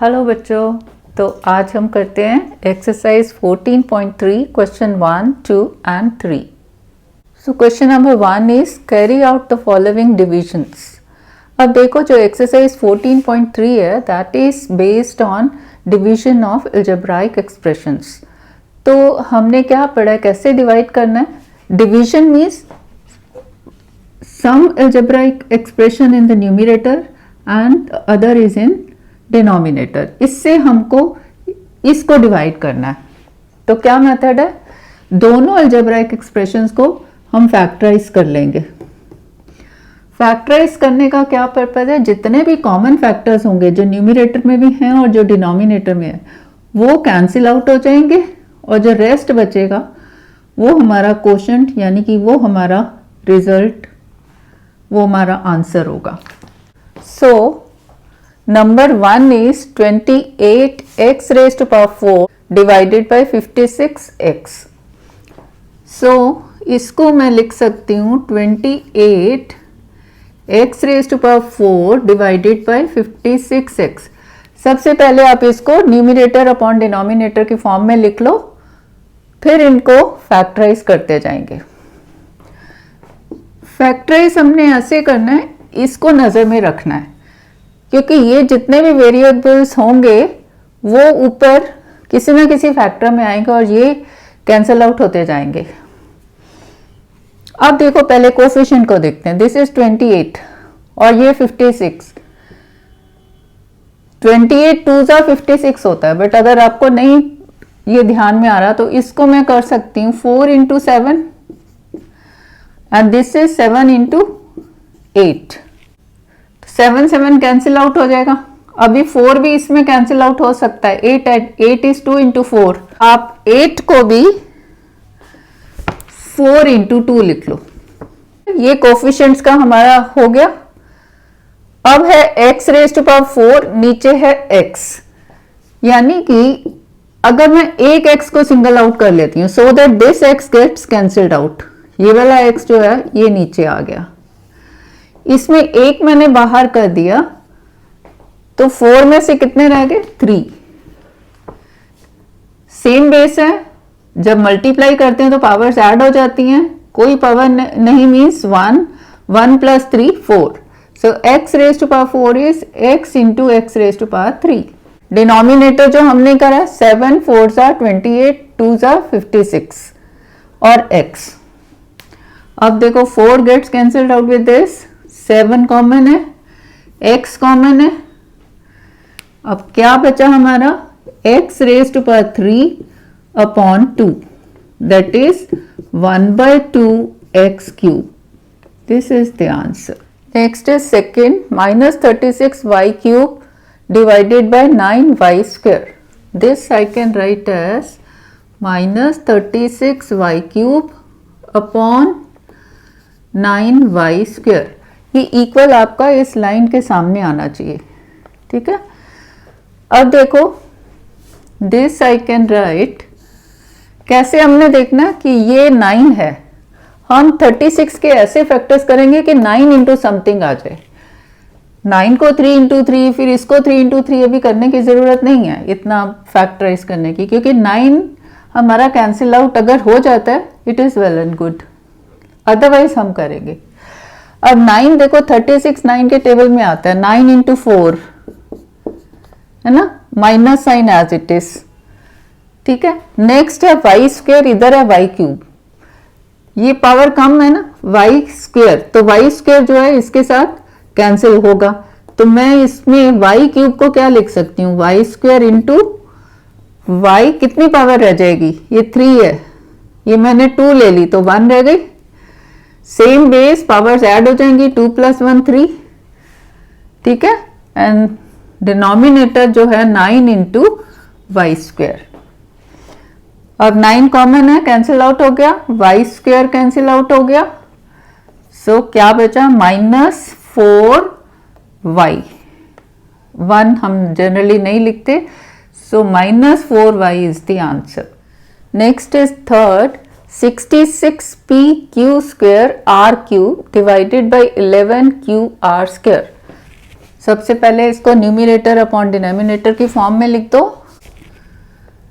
Hello बच्चों, तो आज हम करते हैं exercise 14.3 question 1, 2 and 3। So question number 1 is carry out the following divisions. अब देखो जो एक्सरसाइज 14.3 है that is based on division of algebraic expressions. तो हमने क्या पढ़ा, कैसे डिवाइड करना है। Division means some algebraic expression in the numerator and other is in denominator. इससे हमको इसको डिवाइड करना है। तो क्या मेथड है, दोनों अलजेब्राइक एक्सप्रेशंस को हम फैक्टराइज कर लेंगे। फैक्टराइज करने का क्या पर्पज है, जितने भी कॉमन फैक्टर्स होंगे जो न्यूमरेटर में भी हैं और जो डिनोमिनेटर में है वो कैंसिल आउट हो जाएंगे और जो रेस्ट बचेगा वो हमारा कोशेंट यानी कि वो हमारा रिजल्ट, वो हमारा आंसर होगा। So number 1 is 28x raised to power 4 divided by 56x। So इसको मैं लिख सकती हूँ 28x raised to power 4 divided by 56x। सबसे पहले आप इसको न्यूमरेटर अपॉन डिनोमिनेटर की फॉर्म में लिख लो, फिर इनको फैक्टराइज करते जाएंगे। फैक्टराइज हमने ऐसे करना है, इसको नज़र में रखना है क्योंकि ये जितने भी वेरिएबल्स होंगे वो ऊपर किसी ना किसी फैक्टर में आएंगे और ये कैंसिल आउट होते जाएंगे। अब देखो पहले कोफिशिएंट को देखते हैं। दिस इज 28 और ये 56। 28 2 जा 56 होता है, बट अगर आपको नहीं ये ध्यान में आ रहा तो इसको मैं कर सकती हूँ 4 into 7 and this is 7 into 8। 7 7 cancel out हो जाएगा। अभी 4 भी इसमें कैंसिल आउट हो सकता है। 8 is 2 into 4। आप 8 को भी 4 into 2 लिख लो। ये कोफिशिएंट्स का हमारा हो गया। अब है x raised to power 4, नीचे है x, यानी कि अगर मैं एक x को सिंगल आउट कर लेती हूँ so that this x gets cancelled out, ये वाला x जो है ये नीचे आ गया। इसमें एक मैंने बाहर कर दिया तो 4 में से कितने रह गए, 3। सेम बेस है, जब मल्टीप्लाई करते हैं तो पावर्स ऐड हो जाती हैं, कोई पावर नहीं means 1 1 plus 3 4। So x raised to power 4 is x into x raised to power 3। Denominator जो हमने करा 7 4 जा 28 2 जा 56 और x। अब देखो 4 gets cancelled out with this, 7 common है, x कॉमन है। अब क्या बचा हमारा, x raised to power 3 upon 2 that is 1/2 x cube। This is the answer। Next is second, minus 36 y cube divided by 9 y square। This I can write as minus 36 y cube upon 9 y square। ये equal आपका इस line के सामने आना चाहिए, ठीक है। अब देखो दिस आई कैन राइट, कैसे हमने देखना कि ये 9 है, हम 36 के ऐसे फैक्टर्स करेंगे कि 9 इंटू समथिंग आ जाए। 9 को 3 into 3, फिर इसको 3 into 3 अभी करने की जरूरत नहीं है इतना फैक्टराइज करने की, क्योंकि 9 हमारा कैंसिल आउट अगर हो जाता है it is well and good, otherwise हम करेंगे। अब 9 देखो 36 9 के टेबल में आता है, 9 into 4 है ना, minus sign as it is, ठीक है। नेक्स्ट है वाई स्क्वेयर, इधर है वाई क्यूब, ये पावर कम है ना वाई स्क्वेयर, तो वाई स्क्वेयर जो है इसके साथ कैंसिल होगा। तो मैं इसमें वाई क्यूब को क्या लिख सकती हूँ, वाई स्क्वेयर इंटू वाई, कितनी पावर रह जाएगी, ये 3 है, ये मैंने 2 ले ली तो 1 रह गई। सेम बेस, पावर्स ऐड हो जाएंगी, 2 + 1 3, ठीक है। एंड डिनोमिनेटर जो है 9 into वाई स्क्वेयर। अब 9 कॉमन है, कैंसिल आउट हो गया, वाई स्क्वेयर कैंसिल आउट हो गया। सो क्या बचा, -4y। 1 हम जनरली नहीं लिखते, सो -4y is the answer. Next is third, 66p q square r cube divided by 11 q r square। सबसे पहले इसको न्यूमिनेटर अपॉन डिनोमिनेटर की फॉर्म में लिख दो।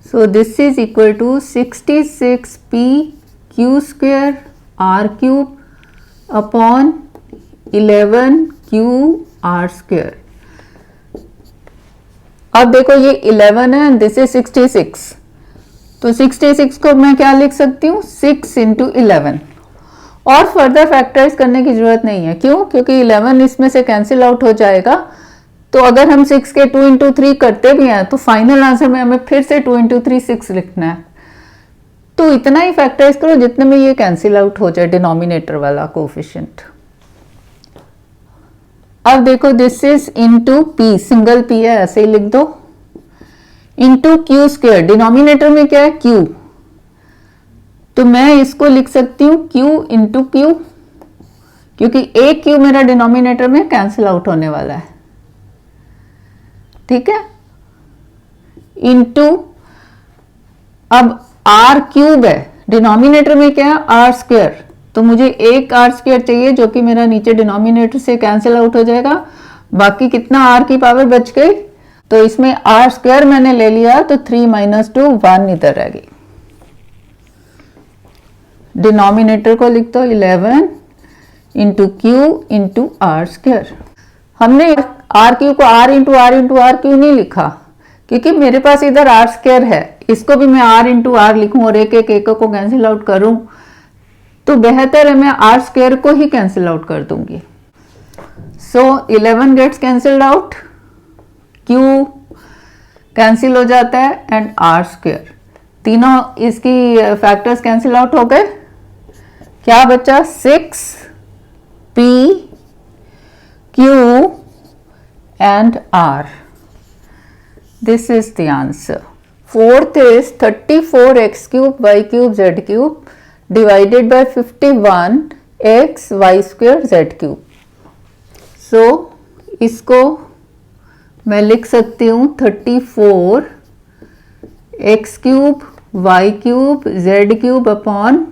So this is equal to 66p q square r cube upon 11q r square. अब देखो ये 11 है एंड दिस इज 66, तो 66 को मैं क्या लिख सकती हूँ 6 इंटू 11, और फर्दर फैक्टराइज करने की जरूरत नहीं है। क्यों? क्योंकि 11 इसमें से कैंसिल आउट हो जाएगा। तो अगर हम 6 के 2 इंटू 3 करते भी हैं तो फाइनल आंसर में हमें फिर से 2 इंटू 3 6 लिखना है। तो इतना ही फैक्टराइज करो जितने में ये कैंसिल आउट हो जाए डिनोमिनेटर वाला कोफिशिएंट। अब देखो this is into P, single P है ऐसे ही लिख दो, इंटू क्यू स्क्वायर, डिनोमिनेटर में क्या है क्यू, तो मैं इसको लिख सकती हूँ क्यू इंटू क्यू, क्योंकि एक क्यू मेरा डिनोमिनेटर में कैंसिल आउट होने वाला है, ठीक है, इंटू अब आर क्यूब है, डिनोमिनेटर में क्या है आर स्क्वायर, तो मुझे एक आर स्क्वायर चाहिए जो कि मेरा नीचे डिनोमिनेटर से कैंसिल आउट हो जाएगा। बाकी कितना आर की पावर बच गई, तो इसमें आर स्क्वायर मैंने ले लिया तो 3 माइनस 2 1 इधर रह गई। डिनोमिनेटर को लिख दो 11 into q into r square. हमने आर क्यू को आर इंटू आर क्यू नहीं लिखा क्योंकि मेरे पास इधर आर स्क्वायर है, इसको भी मैं आर इंटू आर लिखूं और एक एक को कैंसिल आउट करूं तो बेहतर है मैं आर स्क्वायर को ही कैंसिल आउट कर दूंगी। So 11 gets cancelled out, q cancel हो जाता है एंड आर स्क्वायर, तीनों इसकी फैक्टर्स कैंसिल आउट हो गए। क्या बचा 6p q and r. This is the answer. Fourth is 34x cube y cube z cube divided by 51x y square z cube. So इसको मैं लिख सकती हूँ 34 x cube y cube z cube upon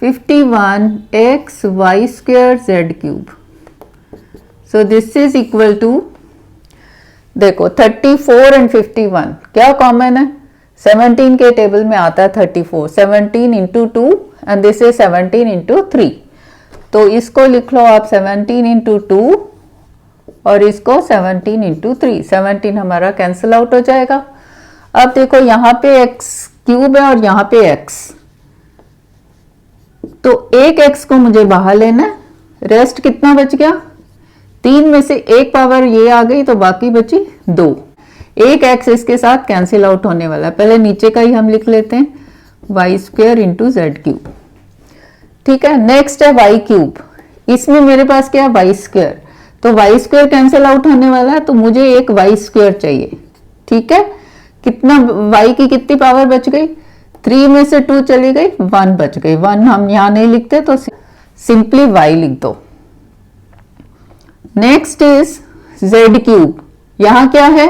51 x y square z cube. So this is equal to, देखो 34 and 51 क्या common है, 17 के table में आता है 34, 17 into 2 and this is 17 into 3, तो इसको लिख लो आप 17 इंटू 2 और इसको 17 इंटू 3, 17 हमारा कैंसिल आउट हो जाएगा। अब देखो यहाँ पे x क्यूब है और यहाँ पे x, तो एक x को मुझे बाहर लेना है, रेस्ट कितना बच गया, 3 में से एक पावर ये आ गई तो बाकी बची 2, एक x इसके साथ कैंसिल आउट होने वाला है। पहले नीचे का ही हम लिख लेते हैं y square into z cube, ठीक है। नेक्स्ट है वाई क्यूब, इसमें मेरे पास क्या है वाई स्क्वायर, तो वाई स्क्वायर कैंसिल आउट होने वाला है तो मुझे एक वाई स्क्वायर चाहिए, ठीक है। कितना वाई की कितनी पावर बच गई, 3 में से 2 चली गई, 1 बच गई, 1 हम यहां नहीं लिखते तो सिंपली वाई लिख दो। नेक्स्ट इज जेड क्यूब, यहां क्या है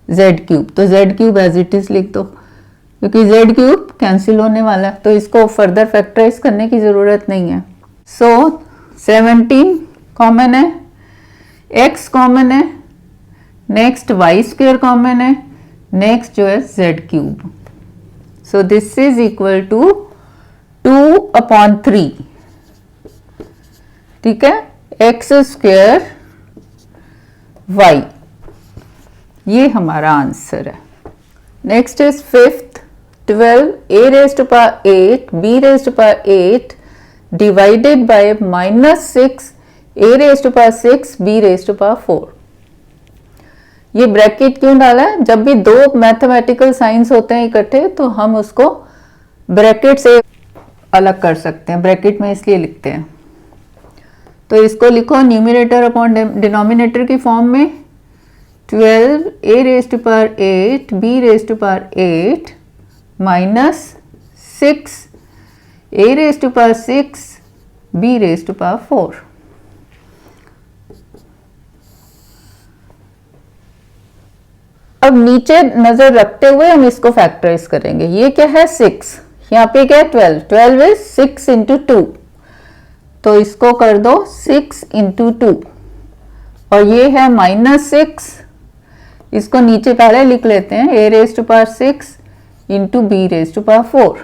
जेड क्यूब, तो z cube as it is लिख दो क्योंकि जेड क्यूब कैंसिल होने वाला है तो इसको फर्दर फैक्टराइज करने की जरूरत नहीं है। सो 17 कॉमन है, x कॉमन है, नेक्स्ट वाई स्क्वायर कॉमन है, नेक्स्ट जो है z cube. So this is equal to 2/3, ठीक है, एक्स स्क्वायर वाई, ये हमारा आंसर है। Next is fifth, 12 a raised to power 8 b raised to power 8 divided by -6 a raised to power 6 b raised to power 4। ये bracket क्यों डाला है, जब भी दो मैथमेटिकल साइंस होते हैं इकट्ठे तो हम उसको ब्रैकेट से अलग कर सकते हैं, ब्रैकेट में इसलिए लिखते हैं। तो इसको लिखो न्यूमरेटर अपॉन डिनोमिनेटर की फॉर्म में, 12 a raised to power 8 b raised to power 8 minus 6 a raised to power 6 b raised to power 4। अब नीचे नजर रखते हुए हम इसको फैक्टराइज करेंगे। ये क्या है 6, यहाँ पे क्या है 12, 12 इज 6 इंटू 2, तो इसको कर दो 6 इंटू 2 और ये है -6, इसको नीचे पहले लिख लेते हैं, a raise to power 6 into b raise to power 4।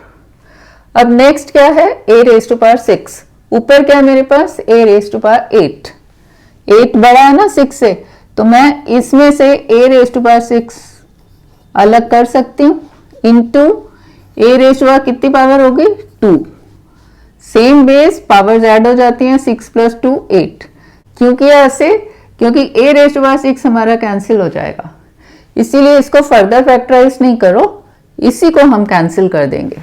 अब नेक्स्ट क्या है, a रेज टू पावर 6, ऊपर क्या है मेरे पास, a रेज टू पावर 8, 8 बड़ा है ना 6 से, तो मैं इसमें से a रेज टू पावर 6 अलग कर सकती हूँ, into a raise to power कितनी पावर होगी, 2, सेम बेस, पावर्स ऐड हो जाती हैं, 6 + 2 8। क्यों किया ऐसे, क्योंकि a रेज टू पावर 6 हमारा कैंसिल हो जाएगा, इसीलिए इसको फर्दर फैक्टराइज नहीं करो, इसी को हम कैंसिल कर देंगे।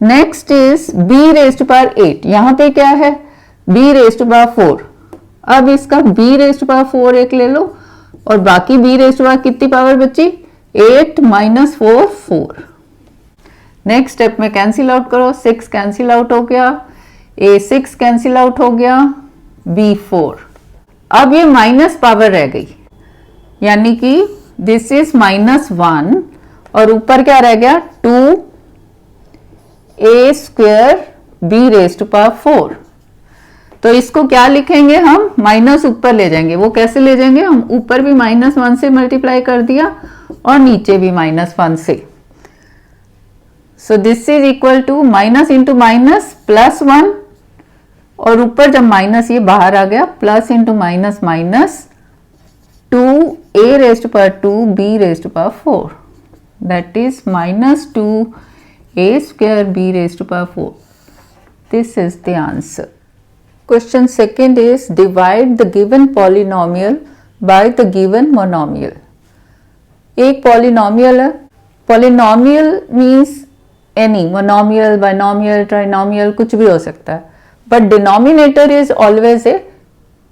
Next is b raise to power 8, यहां पे क्या है, b रेज टू पावर 4। अब इसका b रेज टू पावर 4 एक ले लो, और बाकी b रेज टू पावर कितनी पावर बची, 8 - 4 4। नेक्स्ट स्टेप में कैंसिल आउट करो, 6 कैंसिल आउट हो गया, a6 कैंसिल आउट हो गया, b4। अब ये माइनस पावर रह गई, यानी कि दिस इज -1, और ऊपर क्या रह गया, 2a² b raise to power 4। तो इसको क्या लिखेंगे हम, माइनस ऊपर ले जाएंगे। वो कैसे ले जाएंगे, हम ऊपर भी -1 से मल्टीप्लाई कर दिया और नीचे भी -1 से। So this is equal to minus into minus +1, और ऊपर जब माइनस ये बाहर आ गया, plus into minus minus 2a raise to power 2 b raise to power 4, that is -2a² b raise to power 4। This is the answer. Question second is divide the given polynomial by the given monomial. एक polynomial है, polynomial means any, monomial, binomial, trinomial, कुछ भी हो सकता है, but denominator is always a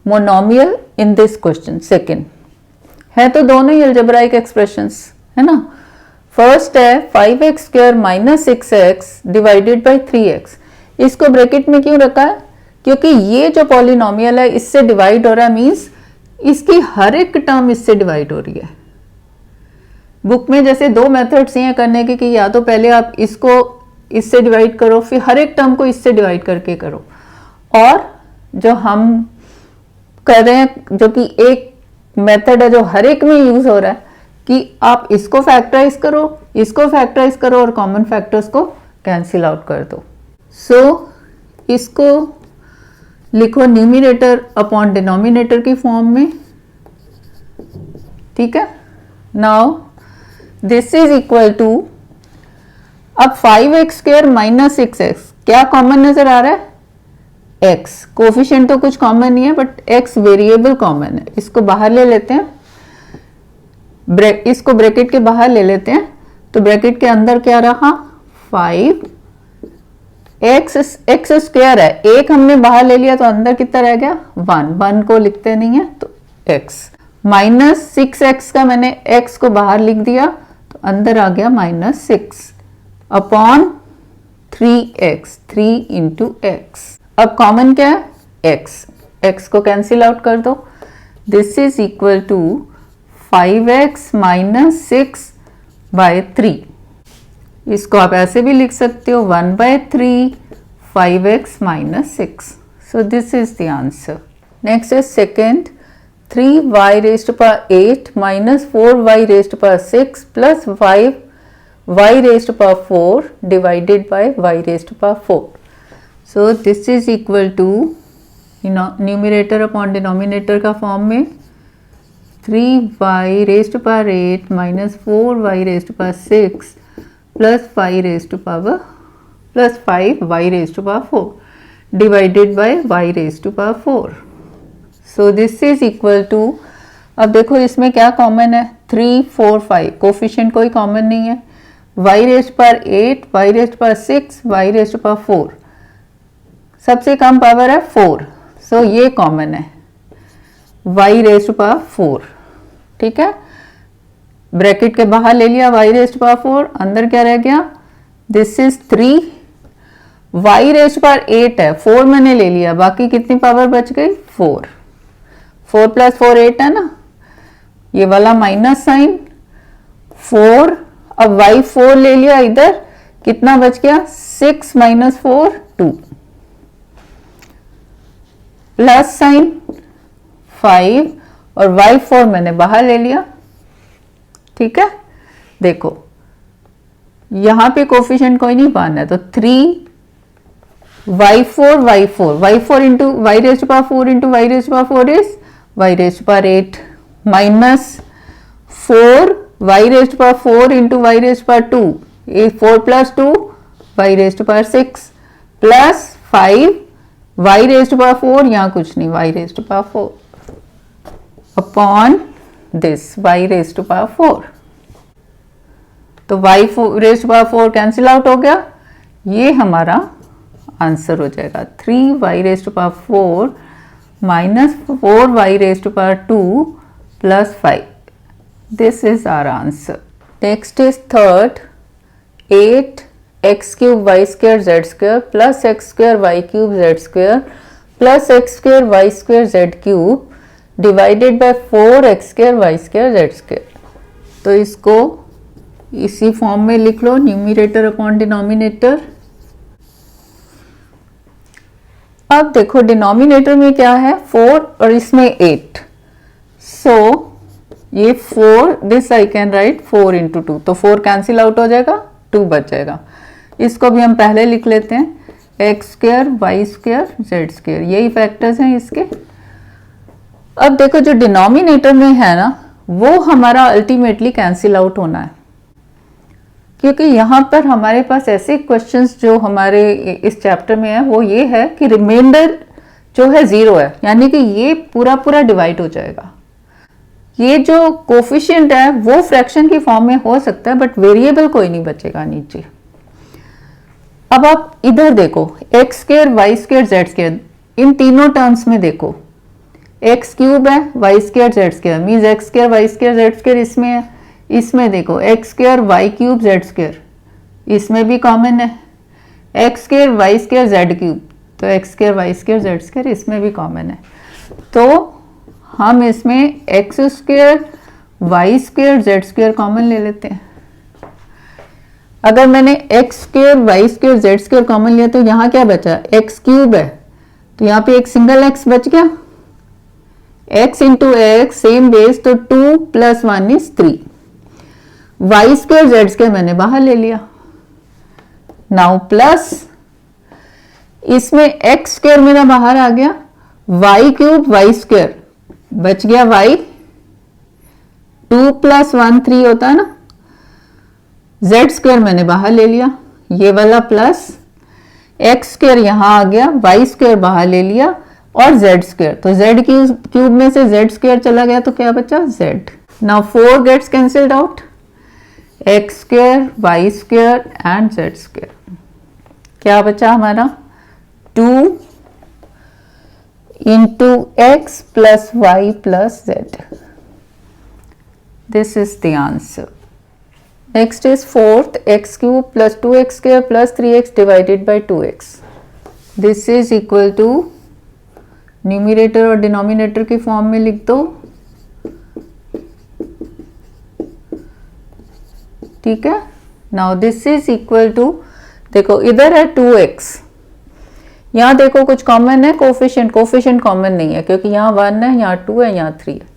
monomial in this question। Second है तो दोनों ही algebraic expressions है ना। फर्स्ट है 5x² - 6x divided by 3x। इसको ब्रैकेट में क्यों रखा है, क्योंकि ये जो पॉलिनोमियल है इससे डिवाइड हो रहा है, मीन्स इसकी हर एक टर्म इससे डिवाइड हो रही है। बुक में जैसे 2 मेथड्स हैं करने के, कि या तो पहले आप इसको इससे डिवाइड करो, फिर हर एक टर्म को इससे डिवाइड करके करो, और जो हम कर रहे हैं, जो कि एक मेथड है जो हर एक में यूज हो रहा है, कि आप इसको फैक्टराइज करो, इसको फैक्टराइज करो, और कॉमन फैक्टर्स को कैंसिल आउट कर दो। सो इसको लिखो न्यूमिनेटर अपॉन डिनोमिनेटर की फॉर्म में, ठीक है। Now this is equal to, अब 5x² - 6x क्या कॉमन नजर आ रहा है, x। कोफिशिएंट तो कुछ कॉमन नहीं है, बट x वेरिएबल कॉमन है। इसको बाहर ले लेते हैं, इसको ब्रैकेट के बाहर ले लेते हैं, तो ब्रैकेट के अंदर क्या रहा, 5x² है, एक हमने बाहर ले लिया तो अंदर कितना रह गया, 1 को लिखते नहीं है तो x, -6x का मैंने x को बाहर लिख दिया तो अंदर आ गया -6 अपॉन 3x, 3 × x। अब कॉमन क्या है, x को कैंसिल आउट कर दो। This is equal to 5x - 6/3। इसको आप ऐसे भी लिख सकते हो 1/3 5x - 6। So this is the answer. Next is second, 3y raise to power 8 - 4y raise to power 6 plus 5y raise to power 4 divided by y raise to power 4। So this is equal to numerator upon denominator का form में 3y raise to power 8 - 4y raise to power 6 plus 5y raise to power 4 divided by y raise to power 4। So this is equal to, अब देखो इसमें क्या common है, 3 4 5, coefficient कोई common नहीं है, y raise to power 8, y raise to power 6, y raise to power 4, सबसे कम power है 4, सो ये कॉमन है y रेज टू पावर 4, ठीक है। ब्रैकेट के बाहर ले लिया y रेज टू पावर 4, अंदर क्या रह गया, this is 3, y raise to power 8 है, 4 मैंने ले लिया, बाकी कितनी पावर बच गई, 4 + 4 8 है ना, ये वाला माइनस साइन 4, अब y 4 ले लिया इधर, कितना बच गया, 6 - 4 2 प्लस साइन 5 और y4 मैंने बाहर ले लिया। ठीक है, देखो यहां पे कोफिशिएंट कोई नहीं पाना है, तो 3 y4 into y raise to power 4 into y raise to power 4 is y raise to power 8 minus 4 y raise to power 4 into y raise to power 2 is 4 plus 2 y raise to power 6 plus 5 y raise to power 4, यहाँ कुछ नहीं, y raise to power 4 upon this y raise to power 4। तो y raise to power 4 cancel out हो गया, ये हमारा answer हो जाएगा 3y raise to power 4 minus 4y raise to power 2 plus 5। This is our answer. Next is third, 8x cube y square z square plus x square y cube z square plus x square y square z cube divided by 4x square y square z square. तो इसको इसी form में लिख लो, numerator upon denominator. अब देखो denominator में क्या है 4 और इसमें 8, सो ये 4, this I can right 4 into 2, तो 4 कैंसिल आउट हो जाएगा, 2 बच जाएगा। इसको भी हम पहले लिख लेते हैं, x square y square z square, यही फैक्टर्स हैं इसके। अब देखो जो डिनोमिनेटर में है ना, वो हमारा अल्टीमेटली कैंसिल आउट होना है, क्योंकि यहाँ पर हमारे पास ऐसे क्वेश्चंस जो हमारे इस चैप्टर में है वो ये है कि रिमाइंडर जो है 0 है, यानी कि ये पूरा पूरा डिवाइड हो जाएगा। ये जो कोफिशिएंट है वो फ्रैक्शन की फॉर्म में हो सकता है, बट वेरिएबल कोई नहीं बचेगा नीचे। अब आप इधर देखो, x square y square z square, इन तीनों टर्म्स में देखो, एक्स क्यूब है y square z square means x square y square z square इसमें है। इसमें देखो x square y cube z square, इसमें भी कॉमन है, x square y square z cube, तो x square y square z square इसमें भी कॉमन है। तो हम इसमें x square y square z square common ले लेते हैं। अगर मैंने x square y square z square common लिया तो यहाँ क्या बचा, एक्स क्यूब है, तो यहाँ पे एक सिंगल एक्स बच गया, x into x same base, तो 2 plus 1 is 3। Y square z square मैंने बाहर ले लिया, नाउ प्लस इसमें एक्स स्क्वायर मेरा बाहर आ गया, वाई क्यूब वाई स्क्वायर बच गया वाई, 2 प्लस 1 3 होता है ना, जेड स्क्वायर मैंने बाहर ले लिया, ये वाला प्लस एक्स स्क्वायर यहां आ गया, वाई स्क्वायर बाहर ले लिया और जेड स्क्वायर, तो जेड क्यूब में से जेड स्क्वायर चला गया, तो क्या बचा z. Now 4 gets cancelled out, x square y square and z square, क्या बचा हमारा 2 into x plus y plus z. This is the answer. Next is fourth, x cube plus 2x square plus 3x divided by 2x। This is equal to, numerator और denominator की form में लिख दो। ठीक है, now this is equal to, देखो इधर है 2x, यहाँ देखो कुछ कॉमन है, कोफिशिएंट कॉमन नहीं है, क्योंकि यहाँ 1 है, यहाँ 2 है, यहाँ 3 है।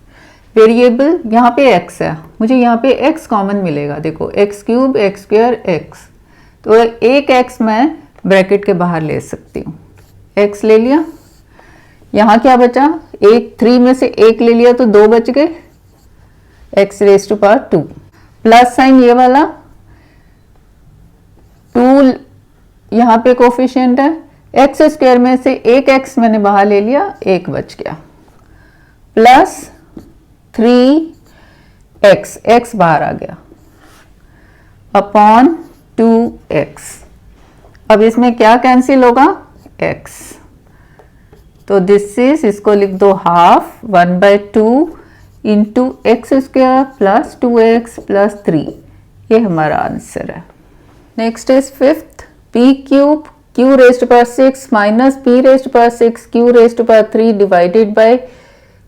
वेरिएबल यहाँ पे x है, मुझे यहाँ पे x कॉमन मिलेगा, देखो x cube x square x, तो एक x मैं ब्रैकेट के बाहर ले सकती हूँ, x ले लिया। यहाँ क्या बचा, 3 में से 1 ले लिया तो 2 बच गए, x raise to power 2, plus sign ये वाला 2 यहाँ पे कोफिशिएंट है, एक्स स्क्वायर में से एक x मैंने बाहर ले लिया, 1 बच गया, प्लस 3x, x बाहर आ गया, अपॉन 2x। अब इसमें क्या कैंसिल होगा, x, तो दिस इज, इसको लिख दो half 1/2 into x square plus 2x plus 3, ये हमारा आंसर है। Next is fifth, p cube q raise to power 6 minus p raise to power 6 q raise to power 3 divided by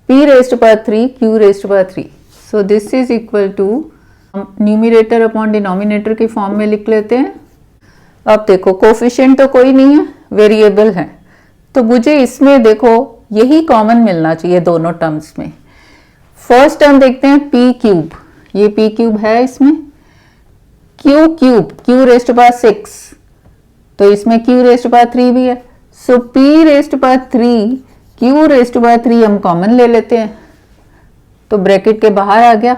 p raise to power 3 q raise to power 3। So this is equal to, numerator upon denominator की form में लिख लेते हैं। अब देखो coefficient तो कोई नहीं है, वेरिएबल है, तो मुझे इसमें देखो यही कॉमन मिलना चाहिए दोनों टर्म्स में। फर्स्ट टर्म देखते हैं पी क्यूब, ये पी क्यूब है, इसमें q cube, q raised to power 6, तो इसमें क्यू रेस्ट टू पावर 3 भी है। So p raised to power 3 q raised to power 3 हम कॉमन ले लेते हैं, तो ब्रैकेट के बाहर आ गया,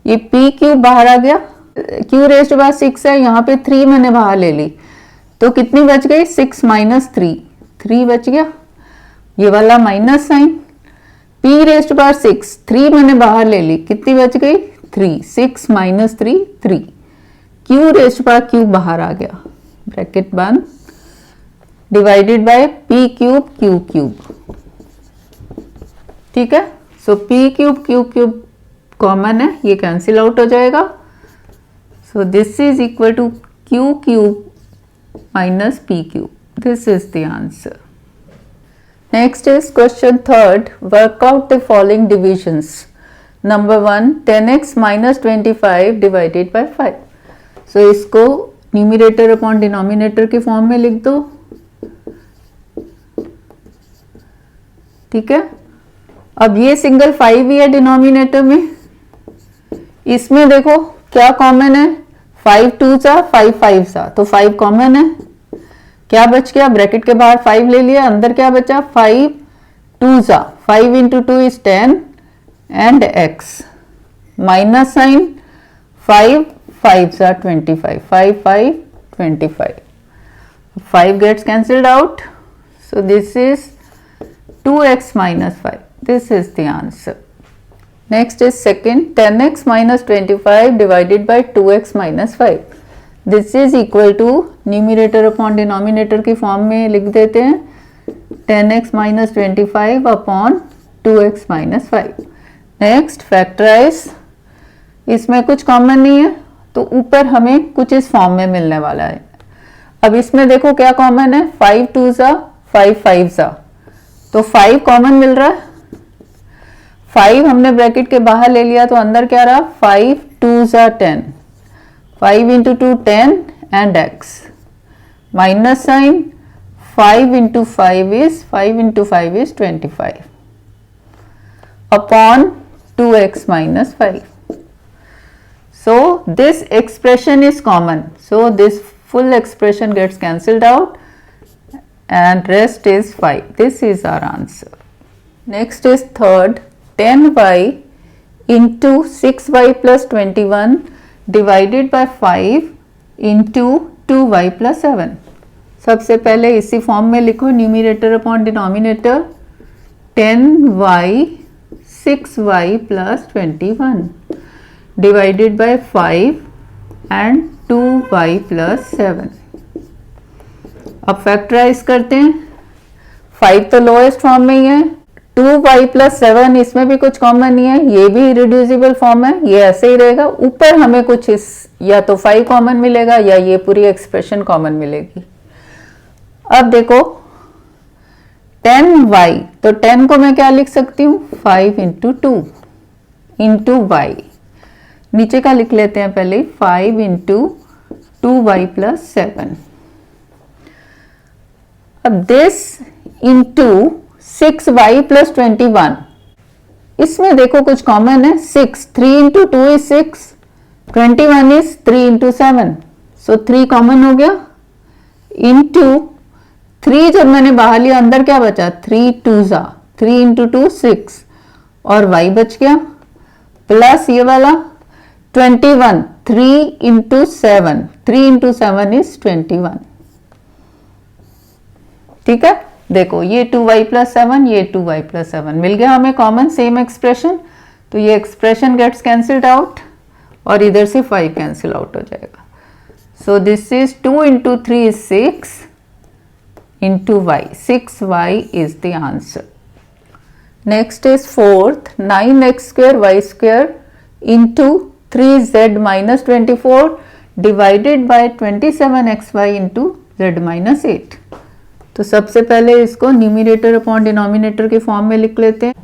ये पी क्यूब बाहर आ गया, क्यू रेस्ट टू पावर 6 है, यहाँ पे 3 मैंने बाहर ले ली, तो कितनी बच गई, 6 माइनस 3, 3 बच गया, ये वाला minus sign. P raised to power 6, 3 मैंने बाहर ले ली, कितनी बच गई, 3, 6 minus 3, 3। Q raised to power cube बाहर आ गया, ब्रैकेट बंद, divided by p cube q cube, ठीक है। So p cube q cube common है, ये कैंसिल आउट हो जाएगा। So this is equal to q cube minus p cube, this is the answer. Next is question third, work out the following divisions. Number 1 10x minus 25 divided by 5। So इसको numerator upon denominator के form में लिख दो, ठीक है। अब ये single 5 ही है डिनोमिनेटर में, इसमें देखो क्या कॉमन है, 5 2 सा 5 5 सा, तो 5 कॉमन है, क्या बच गया, ब्रैकेट के बाहर 5 ले लिया, अंदर क्या बचा, 5 2 सा, 5 into 2 is 10 and x minus sign, 5 5 सा 25, 5 5 25, 5 gets cancelled out, so this is 2x minus 5, this is the answer. Next is second, 10x minus 25 divided by 2x minus 5. This is equal to numerator upon denominator की form में लिख देते हैं, 10x minus 25 upon 2x minus 5. Next factorize, इसमें कुछ common नहीं है, तो ऊपर हमें कुछ इस फॉर्म में मिलने वाला है। अब इसमें देखो क्या कॉमन है, 5 2 सा 5 5 सा, तो 5 कॉमन मिल रहा है, 5 हमने ब्रैकेट के बाहर ले लिया, तो अंदर क्या रहा, 5 2 सा 10, 5 into 2 10 and x minus sign, 5 into 5 is 25 upon 2x minus 5. So this expression is common, so this full expression gets cancelled out and rest is 5. This is our answer. Next is third, 10y into 6y plus 21 divided by 5 into 2y plus 7. सबसे पहले इसी form में लिखो, numerator upon denominator, 10y 6y plus 21 divided by 5 and 2y plus 7. अब factorise करते हैं, 5 तो lowest form में ही है, 2y plus 7 इसमें भी कुछ कॉमन नहीं है, ये भी इरिड्यूसिबल फॉर्म है, ये ऐसे ही रहेगा, ऊपर हमें कुछ इस या तो 5 कॉमन मिलेगा या ये पूरी एक्सप्रेशन कॉमन मिलेगी। अब देखो 10y, तो 10 को मैं क्या लिख सकती हूँ, 5 इंटू 2 इंटू y, नीचे का लिख लेते हैं पहले, 5 इंटू 2y प्लस 7। अब दिस इंटू 6y प्लस 21, इसमें देखो कुछ कॉमन है, 6, 3 into 2 is 6, 21 is 3 into 7, so 3 common हो गया, इंटू 3 जब मैंने बाहर लिया, अंदर क्या बचा, 3 2 सा, 3 इंटू 2 6 और y बच गया, प्लस ये वाला 21, 3 इंटू 7, 3 इंटू 7 इज 21, ठीक है। देखो ये 2y प्लस 7, ये 2y प्लस 7 मिल गया हमें कॉमन, सेम एक्सप्रेशन, तो ये एक्सप्रेशन गेट्स कैंसिल्ड आउट और इधर से 5 कैंसिल आउट हो जाएगा। So this is 2 into 3 is 6 into y, 6y is the answer. Next is fourth, 9x square y square into 3z minus 24 divided by 27xy into z minus 8. तो सबसे पहले इसको numerator upon denominator के form में लिख लेते हैं।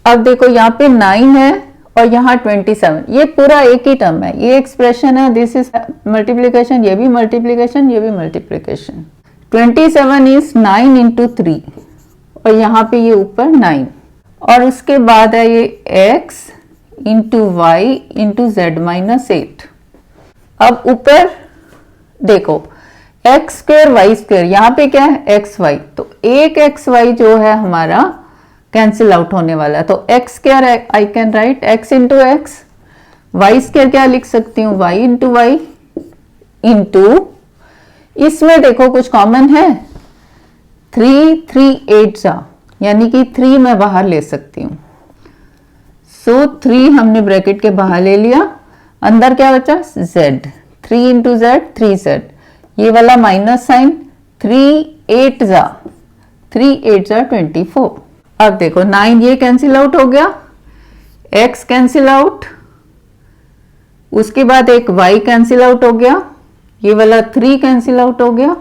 अब देखो यहाँ पे 9 है और यहाँ 27, ये पूरा एक ही टर्म है, ये एक्सप्रेशन है, दिस इज मल्टीप्लिकेशन, ये भी मल्टीप्लिकेशन, ये भी मल्टीप्लिकेशन। 27 इज 9 इंटू 3 और यहाँ पे ये ऊपर 9 और उसके बाद है ये x into y into z minus 8। अब ऊपर देखो एक्स स्क्वेयर वाई स्क्वेयर, यहाँ पे क्या है एक्स वाई, तो एक एक्स वाई जो है हमारा कैंसिल आउट होने वाला है। तो x square I can write x into x, y square क्या लिख सकती हूँ वाई इंटू वाई इंटू, इसमें देखो कुछ कॉमन है 3 3 8 जा, यानी कि 3 मैं बाहर ले सकती हूँ। सो 3 हमने ब्रैकेट के बाहर ले लिया, अंदर क्या बचा z, 3 इंटू जेड 3z, ये वाला माइनस साइन 3 8 जा 24। अब देखो 9 ये कैंसिल आउट हो गया, x कैंसिल आउट, उसके बाद एक y कैंसिल आउट हो गया, ये वाला 3 कैंसिल आउट हो गया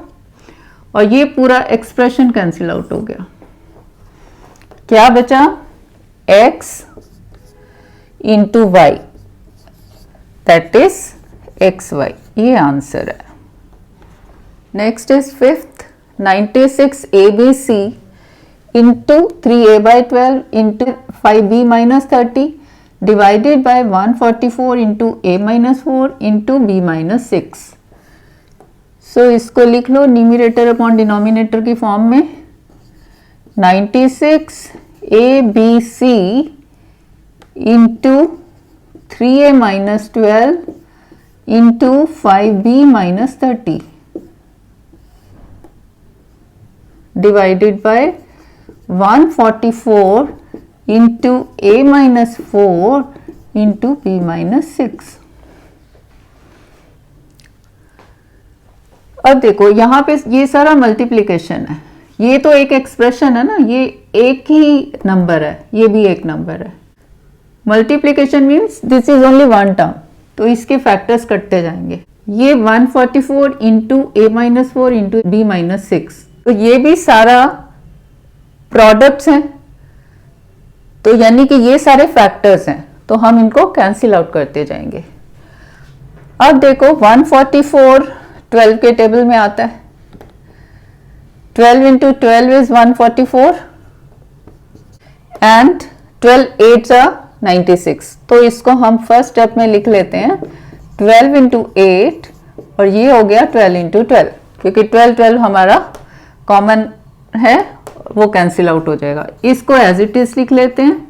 और ये पूरा एक्सप्रेशन कैंसिल आउट हो गया। क्या बचा x into y, that is x y, ये आंसर है। Next is fifth, 96 ABC into 3a/12 into 5b minus 30 divided by 144 into a-4 into b-6। So इसको लिख लो न्यूमरेटर अपॉन डिनोमिनेटर की फॉर्म में, 96 ABC into 3a-12 into 5b-30 divided by 144 into a-4 into b-6। अब देखो यहाँ पे ये सारा मल्टीप्लिकेशन है, ये तो एक एक्सप्रेशन है ना, ये एक ही नंबर है, ये भी एक नंबर है। Multiplication means this is only one term, तो इसके फैक्टर्स कटते जाएंगे। ये 144 इंटू a-4 इंटू b-6, तो ये भी सारा प्रोडक्ट्स हैं, तो यानी कि ये सारे फैक्टर्स हैं, तो हम इनको कैंसिल आउट करते जाएंगे। अब देखो 144 12 के टेबल में आता है, 12 इंटू 12 इज 144 एंड 12 8 96, तो इसको हम फर्स्ट स्टेप में लिख लेते हैं 12 इंटू 8 और ये हो गया 12 इंटू 12, क्योंकि 12 12 हमारा कॉमन है, वो कैंसिल आउट हो जाएगा। इसको एज इट इज लिख लेते हैं।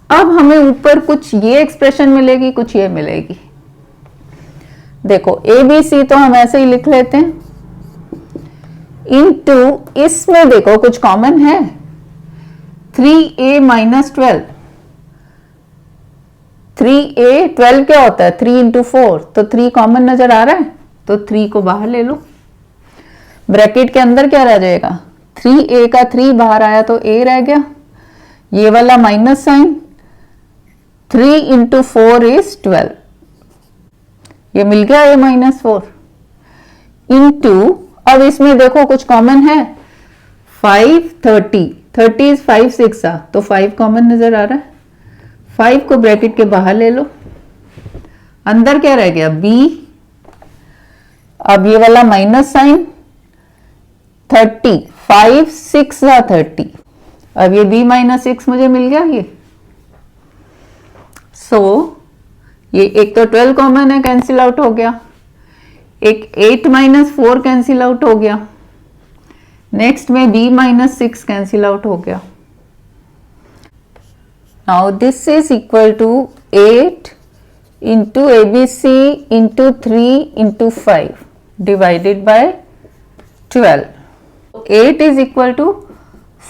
अब हमें ऊपर कुछ ये एक्सप्रेशन मिलेगी, कुछ ये मिलेगी। देखो ए बी सी तो हम ऐसे ही लिख लेते हैं, इनटू इसमें देखो कुछ कॉमन है 3a-12, 3a 12 क्या होता है 3 इंटू 4, तो 3 कॉमन नजर आ रहा है, तो 3 को बाहर ले लो। ब्रैकेट के अंदर क्या रह जाएगा 3a का 3 बाहर आया तो a रह गया, ये वाला माइनस साइन 3 इंटू 4 इज 12, ये मिल गया a-4 इंटू, अब इसमें देखो कुछ कॉमन है 5 30, 30 इज 5 6 तो 5 कॉमन नजर आ रहा है, 5 को ब्रैकेट के बाहर ले लो, अंदर क्या रह गया b, अब ये वाला माइनस साइन 30, 5 6 30, अब ये b-6 मुझे मिल गया ये। सो ये एक तो 12 कॉमन है, कैंसिल आउट हो गया, एक 8-4 कैंसिल आउट हो गया, नेक्स्ट में b-6 कैंसिल आउट हो गया। Now this is equal to 8 into ABC into 3 into 5 divided by 12। 8 is equal to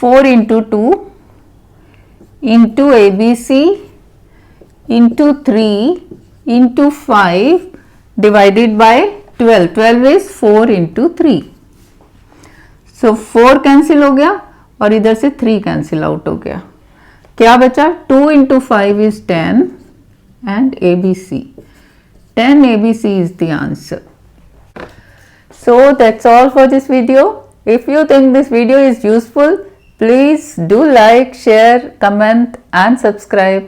4 into 2 into ABC into 3 into 5 divided by 12. 12 is 4 into 3. So 4 cancel हो गया और इधर से 3 कैंसिल आउट हो गया, क्या बचा 2 into 5 is 10 and ABC. 10 ABC is the answer. So that's all for this video. If you think this video is useful, please do like, share, comment and subscribe.